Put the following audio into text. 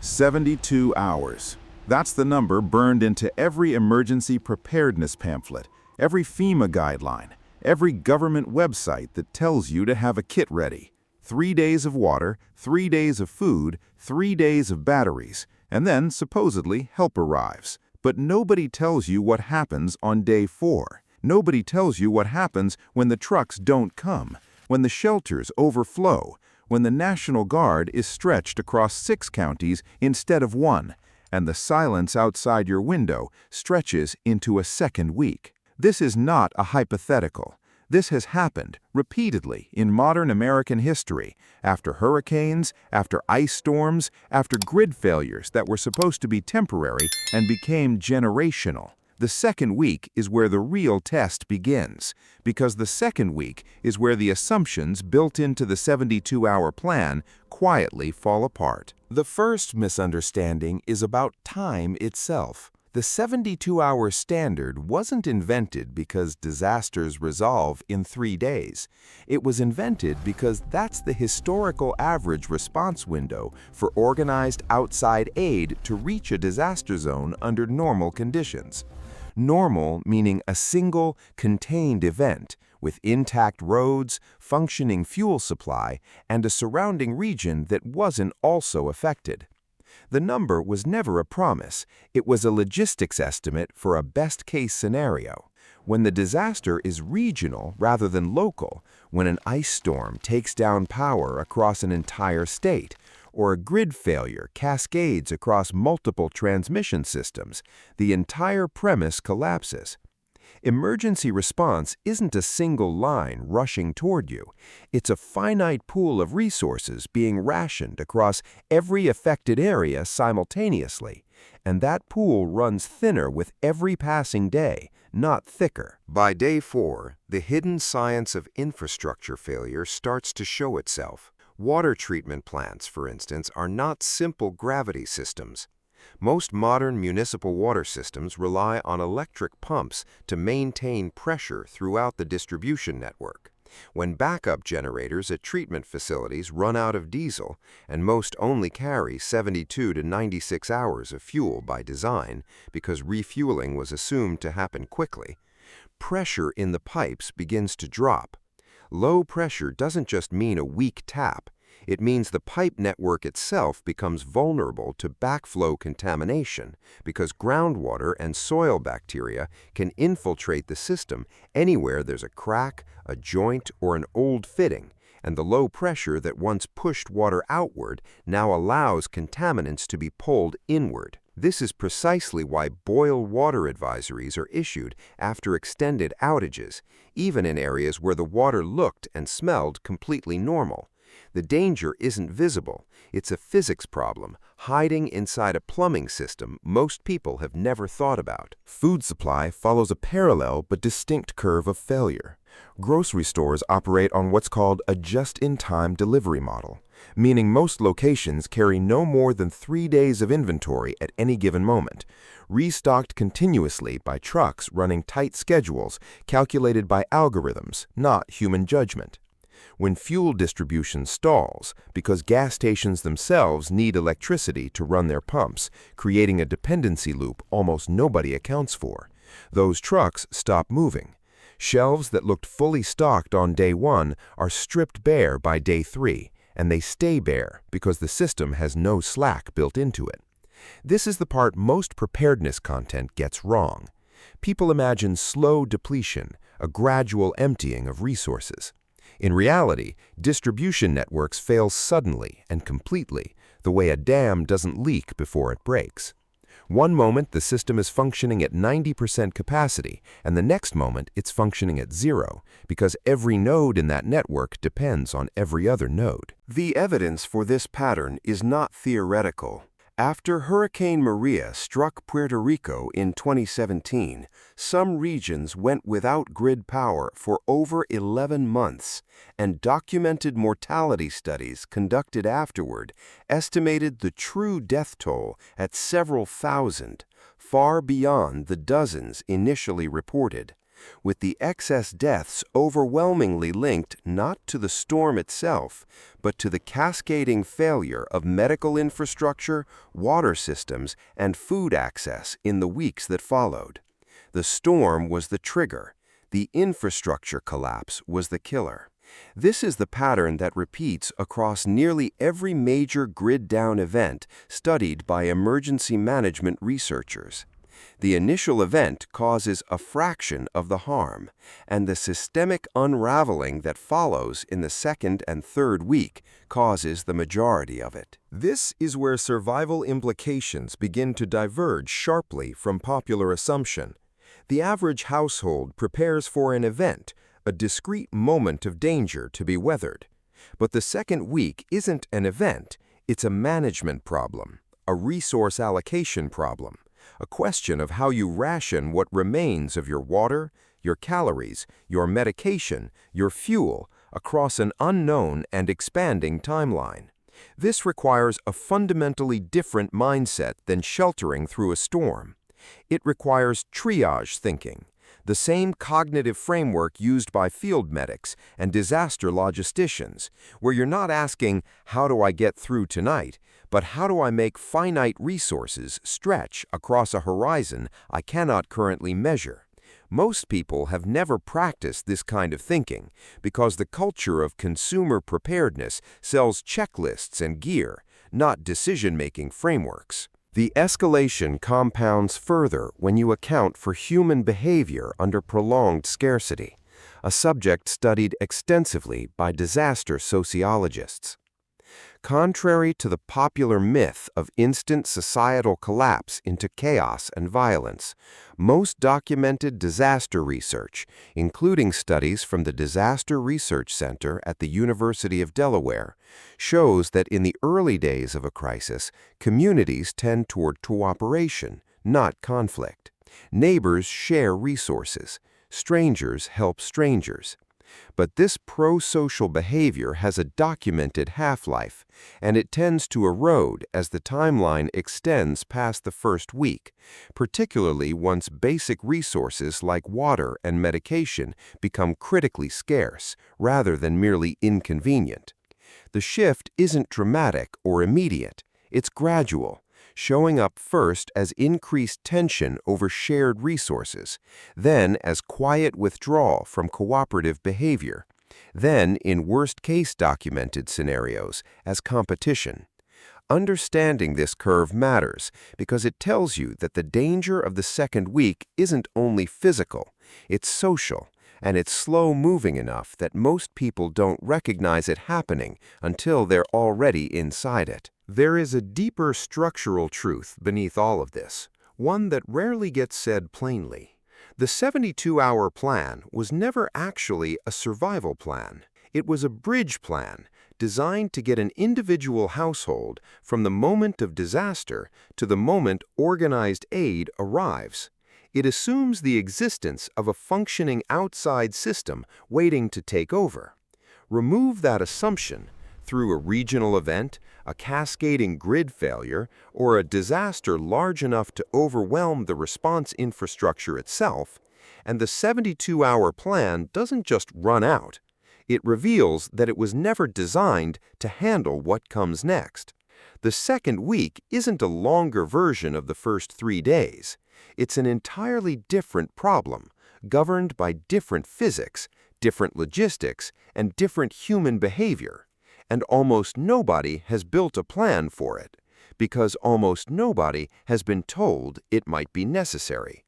72 hours. That's the number burned into every emergency preparedness pamphlet, every FEMA guideline, every government website that tells you to have a kit ready. 3 days of water, 3 days of food, 3 days of batteries, and then, supposedly, help arrives. But nobody tells you what happens on day 4. Nobody tells you what happens when the trucks don't come, when the shelters overflow, when the National Guard is stretched across 6 counties instead of 1, and the silence outside your window stretches into a second week. This is not a hypothetical. This has happened repeatedly in modern American history, after hurricanes, after ice storms, after grid failures that were supposed to be temporary and became generational. The second week is where the real test begins, because the second week is where the assumptions built into the 72-hour plan quietly fall apart. The first misunderstanding is about time itself. The 72-hour standard wasn't invented because disasters resolve in 3 days. It was invented because that's the historical average response window for organized outside aid to reach a disaster zone under normal conditions. Normal meaning a single, contained event with intact roads, functioning fuel supply, and a surrounding region that wasn't also affected. The number was never a promise. It was a logistics estimate for a best-case scenario. When the disaster is regional rather than local, when an ice storm takes down power across an entire state, or a grid failure cascades across multiple transmission systems, the entire premise collapses. Emergency response isn't a single line rushing toward you. It's a finite pool of resources being rationed across every affected area simultaneously, and that pool runs thinner with every passing day, not thicker. By day 4, the hidden science of infrastructure failure starts to show itself. Water treatment plants, for instance, are not simple gravity systems. Most modern municipal water systems rely on electric pumps to maintain pressure throughout the distribution network. When backup generators at treatment facilities run out of diesel, and most only carry 72 to 96 hours of fuel by design because refueling was assumed to happen quickly, pressure in the pipes begins to drop. Low pressure doesn't just mean a weak tap. It means the pipe network itself becomes vulnerable to backflow contamination because groundwater and soil bacteria can infiltrate the system anywhere there's a crack, a joint, or an old fitting, and the low pressure that once pushed water outward now allows contaminants to be pulled inward. This is precisely why boil water advisories are issued after extended outages, even in areas where the water looked and smelled completely normal. The danger isn't visible. It's a physics problem, hiding inside a plumbing system most people have never thought about. Food supply follows a parallel but distinct curve of failure. Grocery stores operate on what's called a just-in-time delivery model, meaning most locations carry no more than 3 days of inventory at any given moment, restocked continuously by trucks running tight schedules calculated by algorithms, not human judgment. When fuel distribution stalls, because gas stations themselves need electricity to run their pumps, creating a dependency loop almost nobody accounts for, those trucks stop moving. Shelves that looked fully stocked on day 1 are stripped bare by day 3, and they stay bare because the system has no slack built into it. This is the part most preparedness content gets wrong. People imagine slow depletion, a gradual emptying of resources. In reality, distribution networks fail suddenly and completely, the way a dam doesn't leak before it breaks. One moment the system is functioning at 90% capacity, and the next moment it's functioning at 0, because every node in that network depends on every other node. The evidence for this pattern is not theoretical. After Hurricane Maria struck Puerto Rico in 2017, some regions went without grid power for over 11 months, and documented mortality studies conducted afterward estimated the true death toll at several thousand, far beyond the dozens initially reported. with the excess deaths overwhelmingly linked not to the storm itself, but to the cascading failure of medical infrastructure, water systems, and food access in the weeks that followed. The storm was the trigger. The infrastructure collapse was the killer. This is the pattern that repeats across nearly every major grid-down event studied by emergency management researchers. The initial event causes a fraction of the harm, and the systemic unraveling that follows in the second and third week causes the majority of it. This is where survival implications begin to diverge sharply from popular assumption. The average household prepares for an event, a discrete moment of danger to be weathered. But the second week isn't an event, it's a management problem, a resource allocation problem, a question of how you ration what remains of your water, your calories, your medication, your fuel, across an unknown and expanding timeline. This requires a fundamentally different mindset than sheltering through a storm. It requires triage thinking, the same cognitive framework used by field medics and disaster logisticians, where you're not asking, how do I get through tonight, but how do I make finite resources stretch across a horizon I cannot currently measure? Most people have never practiced this kind of thinking because the culture of consumer preparedness sells checklists and gear, not decision-making frameworks. The escalation compounds further when you account for human behavior under prolonged scarcity, a subject studied extensively by disaster sociologists. Contrary to the popular myth of instant societal collapse into chaos and violence, most documented disaster research, including studies from the Disaster Research Center at the University of Delaware, shows that in the early days of a crisis, communities tend toward cooperation, not conflict. Neighbors share resources. Strangers help strangers. But this pro-social behavior has a documented half-life, and it tends to erode as the timeline extends past the first week, particularly once basic resources like water and medication become critically scarce rather than merely inconvenient. The shift isn't dramatic or immediate, it's gradual, showing up first as increased tension over shared resources, then as quiet withdrawal from cooperative behavior, then, in worst-case documented scenarios, as competition. Understanding this curve matters because it tells you that the danger of the second week isn't only physical, it's social, and it's slow-moving enough that most people don't recognize it happening until they're already inside it. There is a deeper structural truth beneath all of this, one that rarely gets said plainly. The 72-hour plan was never actually a survival plan. It was a bridge plan designed to get an individual household from the moment of disaster to the moment organized aid arrives. It assumes the existence of a functioning outside system waiting to take over. Remove that assumption through a regional event, a cascading grid failure, or a disaster large enough to overwhelm the response infrastructure itself, and the 72-hour plan doesn't just run out. It reveals that it was never designed to handle what comes next. The second week isn't a longer version of the first 3 days. It's an entirely different problem, governed by different physics, different logistics, and different human behavior. And almost nobody has built a plan for it, because almost nobody has been told it might be necessary.